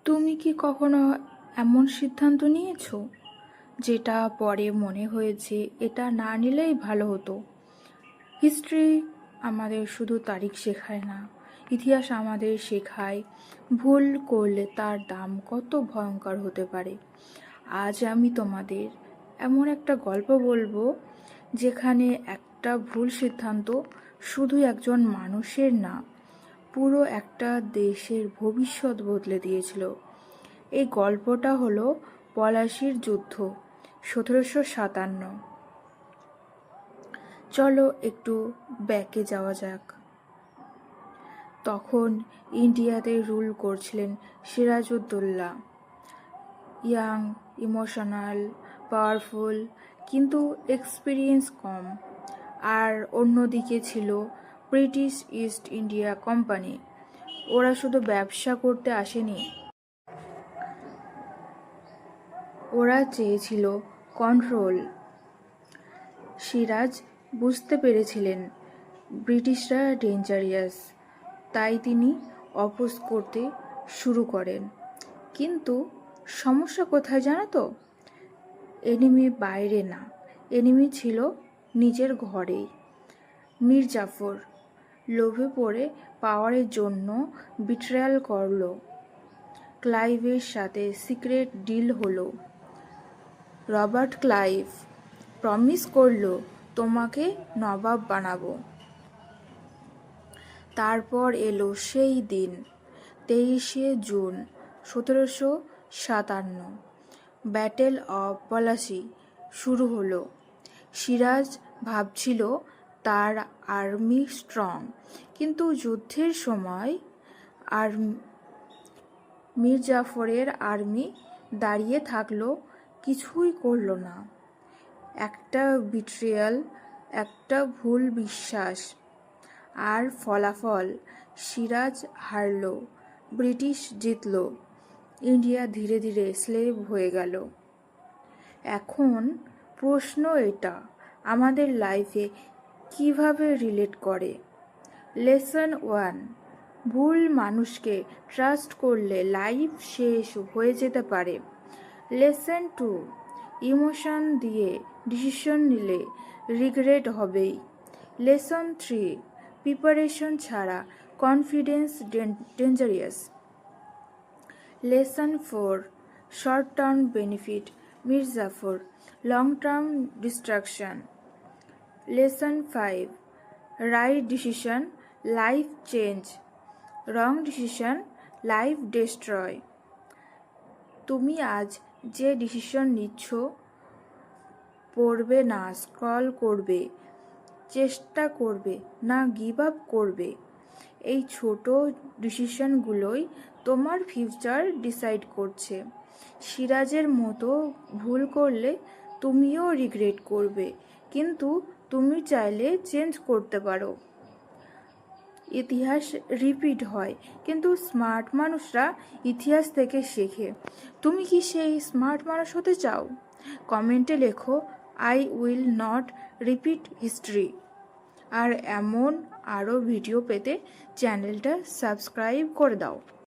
তুমি কি কখনো এমন সিদ্ধান্ত নিয়েছো যেটা পরে মনে হয়েছে এটা না নিলেই ভালো হতো? হিস্ট্রি আমাদের শুধু তারিখ শেখায় না, ইতিহাস আমাদের শেখায় ভুল করলে তার দাম কত ভয়ঙ্কর হতে পারে। আজ আমি তোমাদের এমন একটা গল্প বলবো যেখানে একটা ভুল সিদ্ধান্ত শুধু একজন মানুষের না, পুরো একটা দেশের ভবিষ্যৎ বদলে দিয়েছিল। এই গল্পটা হলো পলাশির যুদ্ধ, 1757। চলো একটু ব্যাকে যাওয়া যাক। তখন ইন্ডিয়াতে রুল করছিলেন সিরাজউদ্দৌলা, ইয়াং, ইমোশনাল, পাওয়ারফুল, কিন্তু এক্সপিরিয়েন্স কম। আর অন্যদিকে ছিল ব্রিটিশ ইস্ট ইন্ডিয়া কোম্পানি। ওরা শুধু ব্যবসা করতে আসেনি, ওরা চেয়েছিল কন্ট্রোল। সিরাজ বুঝতে পেরেছিলেন ব্রিটিশরা ডেঞ্জারিয়াস, তাই তিনি অপোজ করতে শুরু করেন। কিন্তু সমস্যা কোথায় জানো তো? এনিমি বাইরে না, এনিমি ছিল নিজের ঘরেই। মীর জাফর লোভে পড়ে পাওয়ারের জন্য বিট্রায়াল করলো। ক্লাইভের সাথে সিক্রেট ডিল হলো। রবার্ট ক্লাইভ প্রমিস করলো, তোমাকে নবাব বানাবো। তারপর এলো সেই দিন, 23শে জুন 1757। ব্যাটেল অফ পলাশি শুরু হলো। সিরাজ ভাবছিল তার আর্মি স্ট্রং, কিন্তু যুদ্ধের সময় আর মীর জাফরের আর্মি দাঁড়িয়ে থাকলো, কিছুই করলো না। একটা বিট্রিয়াল, একটা ভুল বিশ্বাস, আর ফলাফল সিরাজ হারল, ব্রিটিশ জিতল, ইন্ডিয়া ধীরে ধীরে স্লেভ হয়ে গেল। এখন প্রশ্ন এটা আমাদের লাইফে কিভাবে রিলেট করে। লেসন 1, ভুল মানুষকে ট্রাস্ট করলে লাইফ শেষ হয়ে যেতে পারে। লেসন 2, ইমোশন দিয়ে ডিসিশন নিলে রিগ্রেট হবেই। লেসন 3, প্রিপারেশন ছাড়া confidence dangerous. Lesson 4, short term benefit Mir Jafar, long term destruction. Lesson 5, right decision life change, wrong decision life destroy. তুমি আজ যে ডিসিশন নিচ্ছ, পড়বে না স্ক্রল করবে, চেষ্টা করবে না গিভ আপ করবে, এই ছোট ডিসিশনগুলোই তোমার ফিউচার ডিসাইড করছে। সিরাজের মতো ভুল করলে তুমিও রিগ্রেট করবে, কিন্তু তুমি চাইলে চেঞ্জ করতে পারো। ইতিহাস রিপিট হয়, কিন্তু স্মার্ট মানুষরা ইতিহাস থেকে শেখে। তুমি কি সেই স্মার্ট মানুষ হতে চাও? কমেন্টে লেখো, I will not repeat history. আর এমন আরও ভিডিও পেতে চ্যানেলটা সাবস্ক্রাইব করে দাও।